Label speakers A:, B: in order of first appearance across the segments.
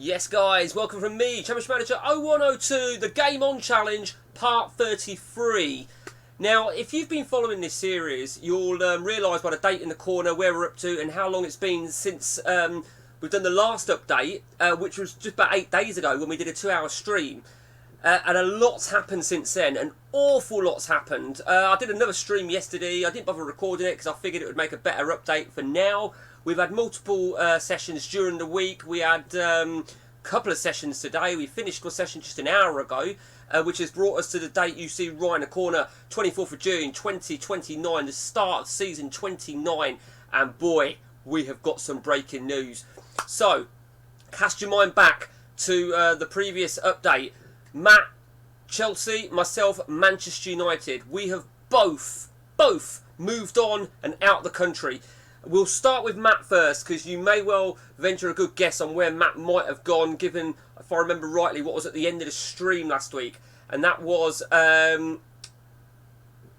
A: Yes guys, welcome from me, Championship Manager 0102, the Game On Challenge, part 33. Now, if you've been following this series, you'll realise by the date in the corner where we're up to and how long it's been since we've done the last update, which was just about 8 days ago when we did a 2-hour stream. And a lot's happened since then, an awful lot's happened. I did another stream yesterday, I didn't bother recording it because I figured it would make a better update for now. We've had multiple sessions during the week. We had a couple of sessions today. We finished a session just an hour ago, which has brought us to the date you see right in the corner, 24th of June 2029, the start of season 29. And boy, we have got some breaking news. So, cast your mind back to the previous update. Matt, Chelsea, myself, Manchester United. We have both moved on and out the country. We'll start with Matt first, because you may well venture a good guess on where Matt might have gone, given, if I remember rightly, what was at the end of the stream last week. And that was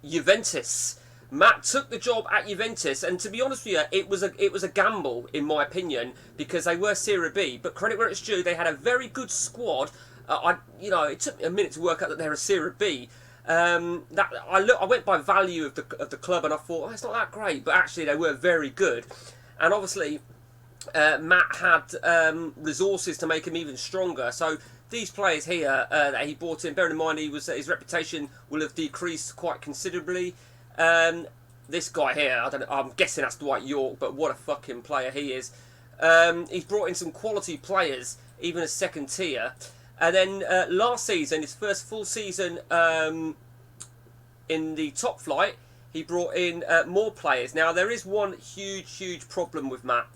A: Juventus. Matt took the job at Juventus, and to be honest with you, it was a gamble, in my opinion, because they were Serie B. But credit where it's due, they had a very good squad. It took me a minute to work out that they're a Serie B. I went by value of the club, and I thought, it's not that great, but actually they were very good. And obviously, Matt had resources to make him even stronger. So these players here that he brought in, bearing in mind his reputation will have decreased quite considerably. This guy here, I'm guessing that's Dwight York, but what a fucking player he is. He's brought in some quality players, even a second tier. And then last season, his first full season in the top flight, he brought in more players. Now, there is one huge problem with Matt.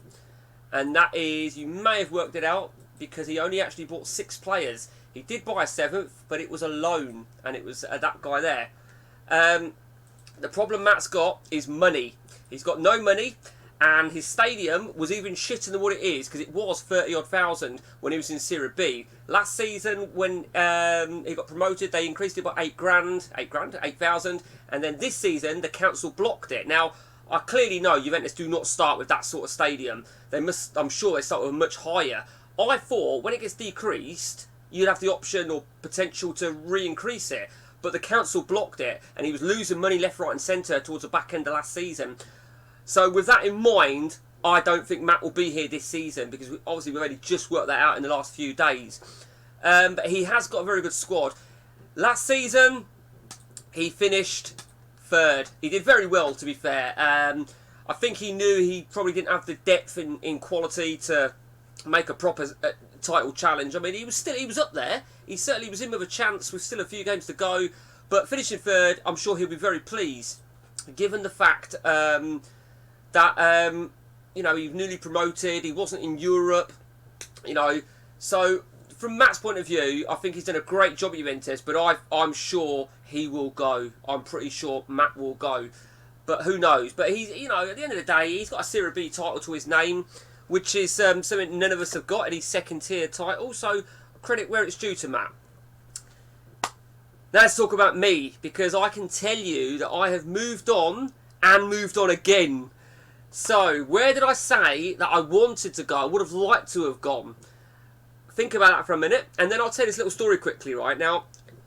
A: And that is, you may have worked it out, because he only actually bought 6 players. He did buy a 7th, but it was a loan. And it was that guy there. The problem Matt's got is money. He's got no money. And his stadium was even shitter than what it is, because it was 30-odd thousand when he was in Serie B. Last season, when he got promoted, they increased it by 8,000. And then this season, the council blocked it. Now, I clearly know Juventus do not start with that sort of stadium. I'm sure they start with much higher. I thought when it gets decreased, you'd have the option or potential to re-increase it. But the council blocked it, and he was losing money left, right and centre towards the back end of last season. So with that in mind, I don't think Matt will be here this season, because obviously we've only just worked that out in the last few days. But he has got a very good squad. Last season, he finished 3rd. He did very well, to be fair. I think he knew he probably didn't have the depth in quality to make a proper title challenge. I mean, he was up there. He certainly was in with a chance with still a few games to go. But finishing 3rd, I'm sure he'll be very pleased, given the fact that he was newly promoted, he wasn't in Europe, so from Matt's point of view, I think he's done a great job at Juventus, but I'm sure he will go. I'm pretty sure Matt will go, but who knows? But he's, at the end of the day, he's got a Serie B title to his name, which is something none of us have got, any second tier title, so credit where it's due to Matt. Now let's talk about me, because I can tell you that I have moved on and moved on again. So, where did I say that I wanted to go? I would have liked to have gone. Think about that for a minute, and then I'll tell you this little story quickly, right? Now,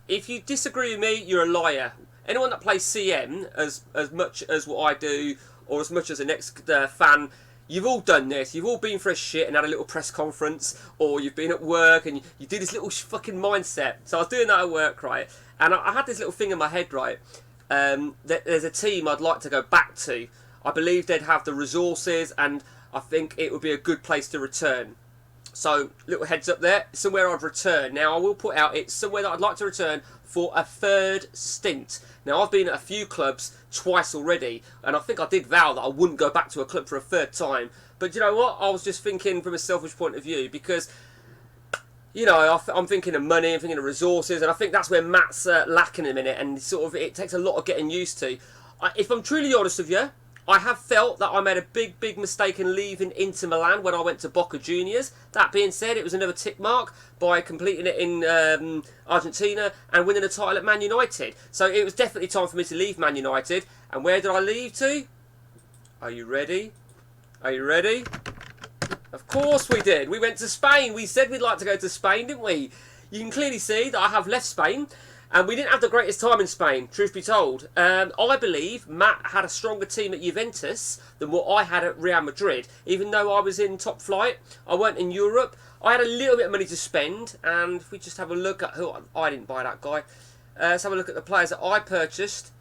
A: if you disagree with me, you're a liar. Anyone that plays CM as much as what I do, or as much as the next fan, you've all done this. You've all been for a shit and had a little press conference, or you've been at work and you do this little fucking mindset. So I was doing that at work, right? And I had this little thing in my head, right? That there's a team I'd like to go back to. I believe they'd have the resources, and I think it would be a good place to return. So, little heads up there, somewhere I'd return. Now, I will put out, it's somewhere that I'd like to return for a 3rd stint. Now, I've been at a few clubs twice already, and I think I did vow that I wouldn't go back to a club for a 3rd time. But you know what? I was just thinking from a selfish point of view, because, I'm thinking of money, I'm thinking of resources, and I think that's where Matt's lacking in a minute, and it takes a lot of getting used to. If I'm truly honest with you, I have felt that I made a big mistake in leaving Inter Milan when I went to Boca Juniors. That being said, it was another tick mark by completing it in Argentina and winning the title at Man United. So it was definitely time for me to leave Man United. And where did I leave to? Are you ready? Are you ready? Of course we did. We went to Spain. We said we'd like to go to Spain, didn't we? You can clearly see that I have left Spain. And we didn't have the greatest time in Spain, truth be told. I believe Matt had a stronger team at Juventus than what I had at Real Madrid. Even though I was in top flight, I weren't in Europe. I had a little bit of money to spend. And if we just have a look at who... I didn't buy that guy. Let's have a look at the players that I purchased.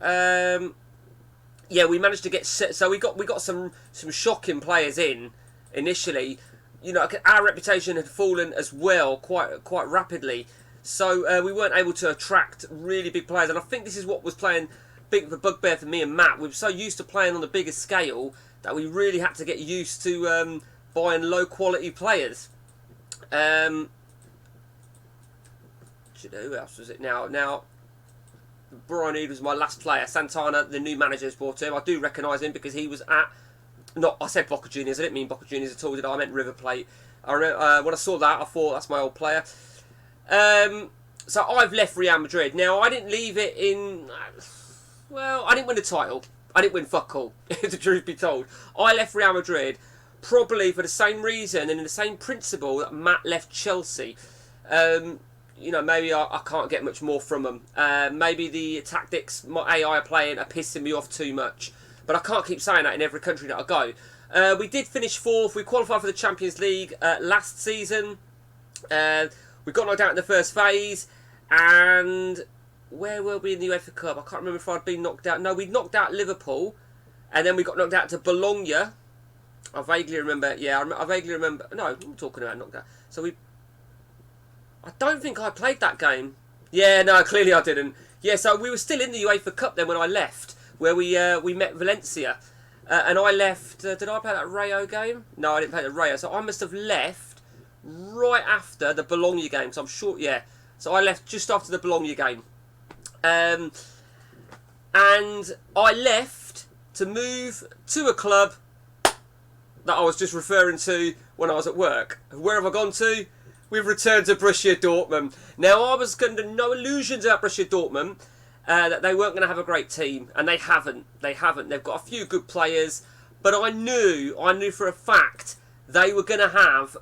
A: Yeah, we managed to get... So we got some shocking players in initially. You know, our reputation had fallen as well quite rapidly. So we weren't able to attract really big players. And I think this is what was playing big of a bugbear for me and Matt. We were so used to playing on the bigger scale that we really had to get used to buying low quality players. Who else was it now? Now, Brian Eade was my last player. Santana, the new manager's brought him. I do recognise him because he was at... I said Boca Juniors. I didn't mean Boca Juniors at all, did I? I meant River Plate. I remember, when I saw that, I thought, that's my old player. So I've left Real Madrid. Now, I didn't leave it in... Well, I didn't win the title. I didn't win fuck all, if the truth be told. I left Real Madrid probably for the same reason and in the same principle that Matt left Chelsea. You know, maybe I can't get much more from them. Maybe the tactics my AI are playing are pissing me off too much. But I can't keep saying that in every country that I go. We did finish fourth. We qualified for the Champions League last season. We got knocked out in the first phase, and where were we in the UEFA Cup? I can't remember if I'd been knocked out. No, we knocked out Liverpool, and then we got knocked out to Bologna. I vaguely remember. Yeah, I vaguely remember. No, I'm talking about knocked out. So I don't think I played that game. Yeah, no, clearly I didn't. Yeah, so we were still in the UEFA Cup then when I left, where we met Valencia, and I left. Did I play that Rayo game? No, I didn't play the Rayo. So I must have left right after the Bologna game, so I'm sure, yeah. So I left just after the Bologna game. And I left to move to a club that I was just referring to when I was at work. Where have I gone to? We've returned to Borussia Dortmund. Now, I was under no illusions about Borussia Dortmund that they weren't going to have a great team, and they haven't. They haven't. They've got a few good players, but I knew for a fact they were going to have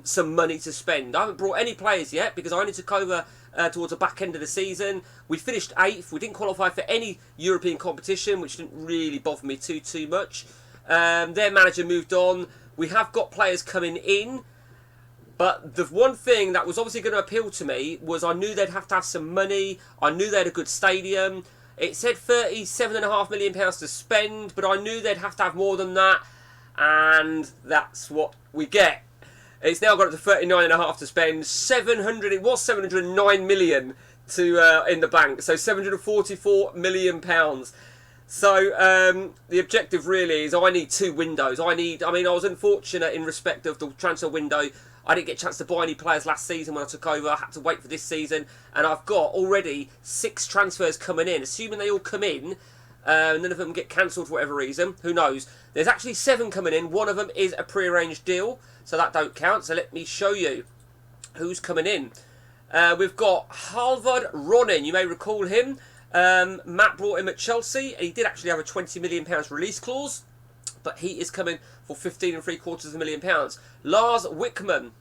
A: some money to spend. I haven't brought any players yet because I only took over towards the back end of the season. We finished 8th. We didn't qualify for any European competition, which didn't really bother me too much. Their manager moved on. We have got players coming in. But the one thing that was obviously going to appeal to me was I knew they'd have to have some money. I knew they had a good stadium. It said £37.5 million to spend, but I knew they'd have to have more than that. And that's what we get. It's now got up to 39.5 to spend. 700. It was 709 million to in the bank. So 744 million pounds. So the objective really is I need 2 windows. I was unfortunate in respect of the transfer window. I didn't get a chance to buy any players last season when I took over. I had to wait for this season, and I've got already 6 transfers coming in. Assuming they all come in. None of them get cancelled for whatever reason. Who knows? There's actually 7 coming in. One of them is a pre-arranged deal, so that don't count. So let me show you who's coming in. We've got Halvard Ronin. You may recall him. Matt brought him at Chelsea. He did actually have a £20 million release clause, but he is coming for £15.75 million. Lars Wickman.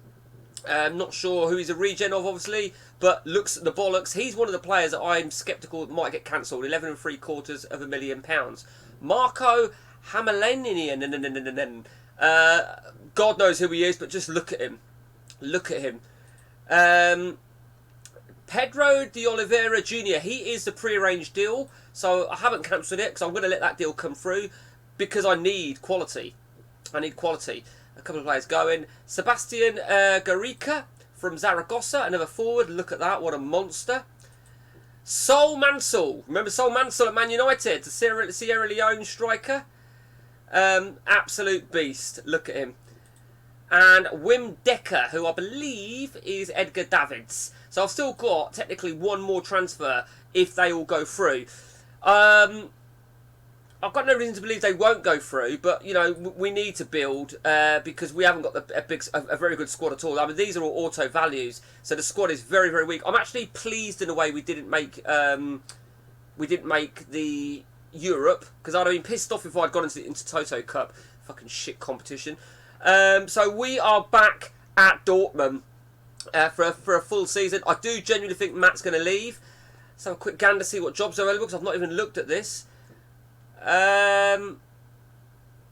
A: Not sure who he's a regen of, obviously, but looks the bollocks. He's one of the players that I'm sceptical might get cancelled. £11.75 million. Marco Hamelanian. God knows who he is, but just look at him. Look at him. Pedro de Oliveira Jr. He is the pre-arranged deal, so I haven't cancelled it because I'm going to let that deal come through because I need quality. I need quality. A couple of players going. Sebastian Garrica from Zaragoza, another forward. Look at that, what a monster. Sol Mansell. Remember Sol Mansell at Man United, the Sierra Leone striker? Absolute beast. Look at him. And Wim Dekker, who I believe is Edgar Davids. So I've still got, technically, 1 more transfer if they all go through. I've got no reason to believe they won't go through, but, you know, we need to build because we haven't got a very good squad at all. I mean, these are all auto values, so the squad is very, very weak. I'm actually pleased in a way we didn't make the Europe, because I'd have been pissed off if I'd gone into Toto Cup. Fucking shit competition. So we are back at Dortmund for a full season. I do genuinely think Matt's going to leave. So a quick gander to see what jobs are available, because I've not even looked at this. I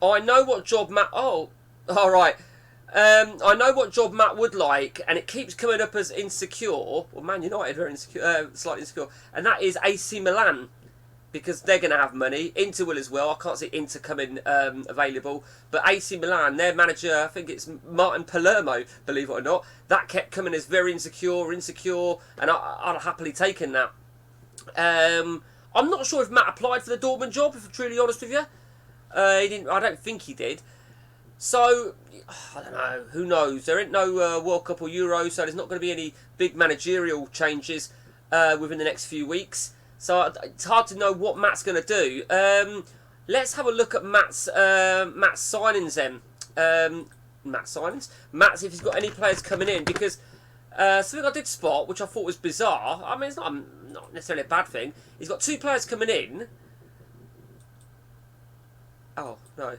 A: know what job Matt... Oh, all right. I know what job Matt would like, and it keeps coming up as insecure. Well, Man United are insecure, slightly insecure. And that is AC Milan, because they're going to have money. Inter will as well. I can't see Inter coming available. But AC Milan, their manager, I think it's Martin Palermo, believe it or not, that kept coming as very insecure, and I'd have happily taken that. I'm not sure if Matt applied for the Dortmund job, if I'm truly honest with you. He didn't. I don't think he did. So, I don't know. Who knows? There ain't no World Cup or Euro, so there's not going to be any big managerial changes within the next few weeks. So it's hard to know what Matt's going to do. Let's have a look at Matt's signings then. Matt's if he's got any players coming in, because something I did spot, which I thought was bizarre. I mean, it's not necessarily a bad thing. He's got 2 players coming in. Oh, no.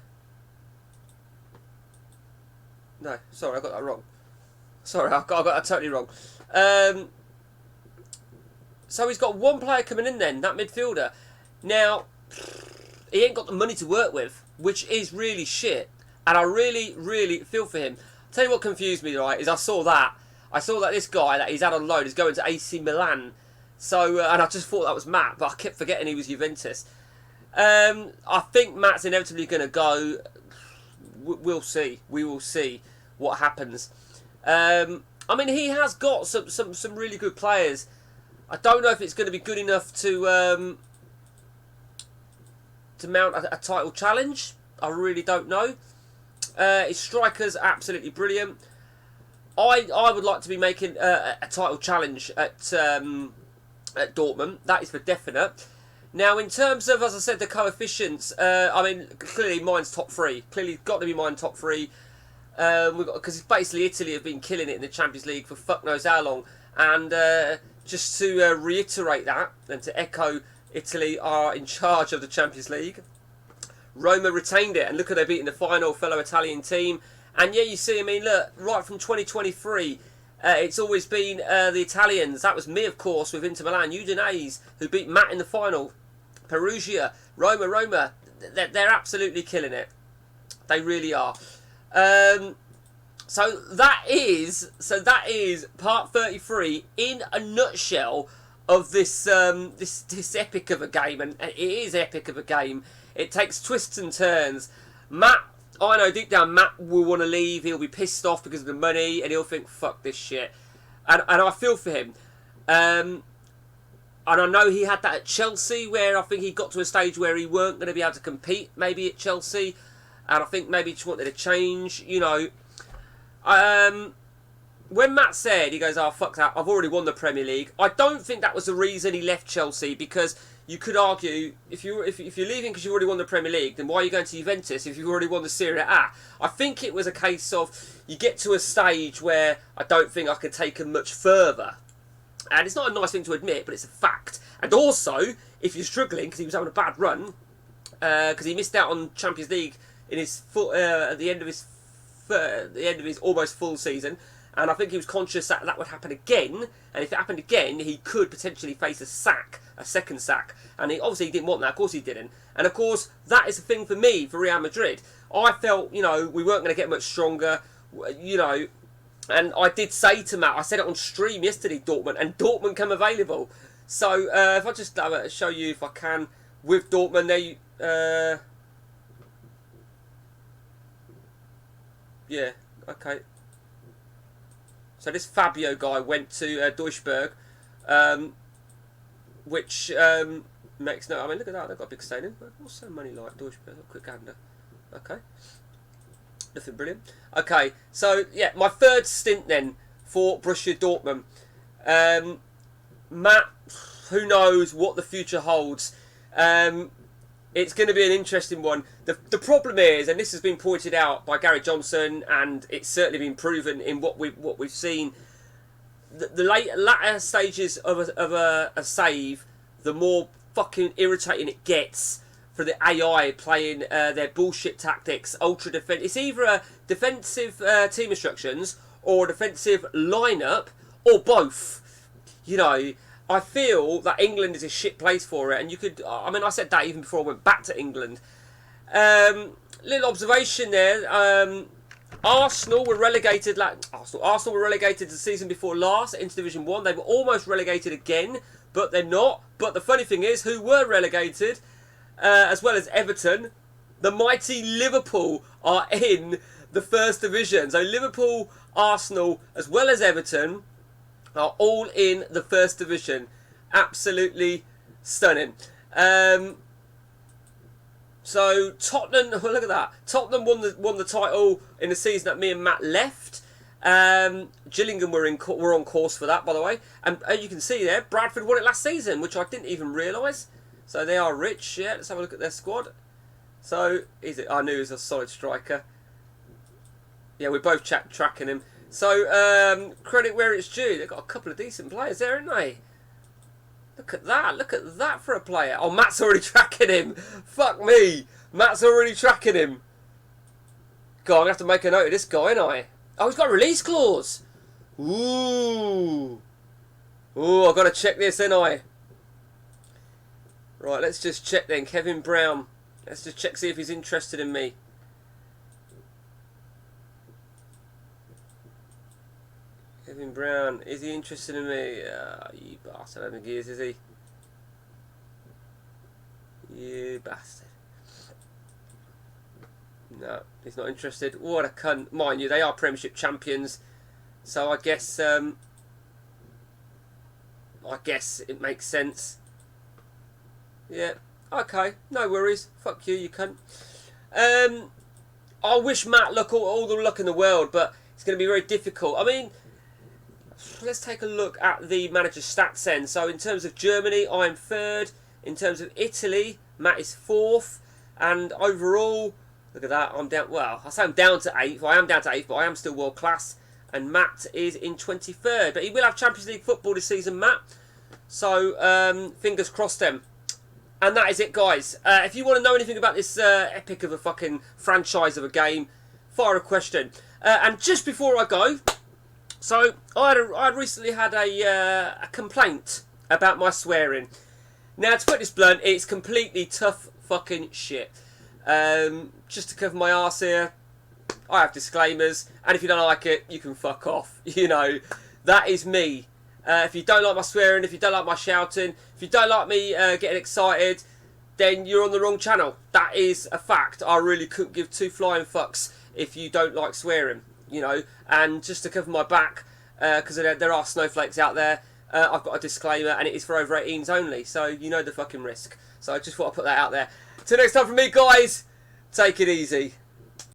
A: No, sorry, I got that wrong. Sorry, I got that totally wrong. So he's got 1 player coming in then, that midfielder. Now, he ain't got the money to work with, which is really shit. And I really, really feel for him. I'll tell you what confused me, right, is I saw that this guy that he's had on loan is going to AC Milan. So, and I just thought that was Matt, but I kept forgetting he was Juventus. I think Matt's inevitably going to go. We'll see. We will see what happens. I mean, he has got some really good players. I don't know if it's going to be good enough to mount a title challenge. I really don't know. His striker's absolutely brilliant. I would like to be making a title challenge at Dortmund. That is for definite. Now, in terms of, as I said, the coefficients, I mean, clearly mine's top 3. Clearly got to be mine top 3. Because basically Italy have been killing it in the Champions League for fuck knows how long. And just to reiterate that, and to echo, Italy are in charge of the Champions League. Roma retained it, and look at they beating the final fellow Italian team. And yeah, you see, I mean, look, right from 2023, it's always been the Italians. That was me, of course, with Inter Milan. Udinese, who beat Matt in the final. Perugia, Roma, they're absolutely killing it. They really are. So that is part 33 in a nutshell of this this epic of a game, and it is epic of a game. It takes twists and turns. Matt, I know deep down Matt will want to leave. He'll be pissed off because of the money, and he'll think, "Fuck this shit." And I feel for him. And I know he had that at Chelsea, where I think he got to a stage where he weren't going to be able to compete, maybe at Chelsea. And I think maybe he just wanted to change, you know. When Matt said, he goes, "Oh, fuck that, I've already won the Premier League." I don't think that was the reason he left Chelsea, because you could argue, if you're leaving because you've already won the Premier League, then why are you going to Juventus if you've already won the Serie A? I think it was a case of, you get to a stage where I don't think I could take him much further. And it's not a nice thing to admit, but it's a fact. And also, if you're struggling, because he was having a bad run, because he missed out on Champions League in his at the end of his almost full season, and I think he was conscious that that would happen again, and if it happened again, he could potentially face a second sack, and he obviously didn't want that. Of course he didn't, and of course that is the thing for me for Real Madrid. I felt, you know, we weren't going to get much stronger, you know. And I did say to Matt, I said it on stream yesterday, Dortmund, and Dortmund come available. So if I just show you, if I can, with Dortmund, yeah, okay. So this Fabio guy went to Duisburg, which makes no. I mean, look at that, they've got a big stadium. What's so money like Duisburg? A quick gander. Okay. Nothing brilliant. Okay, so yeah, my third stint then for Borussia Dortmund. Matt, who knows what the future holds. It's going to be an interesting one. The problem is, and this has been pointed out by Gary Johnson, and it's certainly been proven in what we've seen. The latter stages of a save, the more fucking irritating it gets for for the AI playing their bullshit tactics, ultra defense. It's either a defensive team instructions or a defensive lineup or both. You know, I feel that England is a shit place for it, and you could. I mean, I said that even before I went back to England. Little observation there. Arsenal were relegated. Arsenal were relegated the season before last into Division 1. They were almost relegated again, but they're not. But the funny thing is, who were relegated, as well as Everton, the mighty Liverpool are in the First Division. So Liverpool, Arsenal, as well as Everton, are all in the First Division. Absolutely stunning. So Tottenham, oh, look at that. Tottenham won the title in the season that me and Matt left. Gillingham were on course for that, by the way. And as you can see there, Bradford won it last season, which I didn't even realise. So they are rich. Yeah, let's have a look at their squad. So I knew he was a solid striker. Yeah, we're both tracking him. So credit where it's due. They've got a couple of decent players there, haven't they? Look at that. Look at that for a player. Oh, Matt's already tracking him. Fuck me. Matt's already tracking him. God, I'm going to have to make a note of this guy, ain't I? Oh, he's got a release clause. Ooh. Ooh, I've got to check this, ain't I? Right, let's just check then. Kevin Brown. Let's just check, see if he's interested in me. Kevin Brown, is he interested in me? You bastard, I don't think he is he? You bastard. No, he's not interested. What a cunt. Mind you, they are Premiership champions. So I guess it makes sense. Yeah, okay, no worries. Fuck you, you cunt. I wish Matt all the luck in the world, but it's going to be very difficult. I mean, let's take a look at the manager's stats then. So in terms of Germany, I'm third. In terms of Italy, Matt is fourth. And overall, look at that, I'm down. Well, I say I'm down to 8th. I am down to 8th, but I am still world class. And Matt is in 23rd. But he will have Champions League football this season, Matt. So fingers crossed then. And that is it, guys. If you want to know anything about this epic of a fucking franchise of a game, fire a question. And just before I go, so I recently had a complaint about my swearing. Now, to put this blunt, it's completely tough fucking shit. Just to cover my arse here, I have disclaimers, and if you don't like it, you can fuck off. You know, that is me. If you don't like my swearing, if you don't like my shouting, if you don't like me getting excited, then you're on the wrong channel. That is a fact. I really couldn't give two flying fucks if you don't like swearing, you know. And just to cover my back, because there are snowflakes out there, I've got a disclaimer, and it is for over 18s only, so you know the fucking risk. So I just thought I'd put that out there. Till next time from me, guys, take it easy.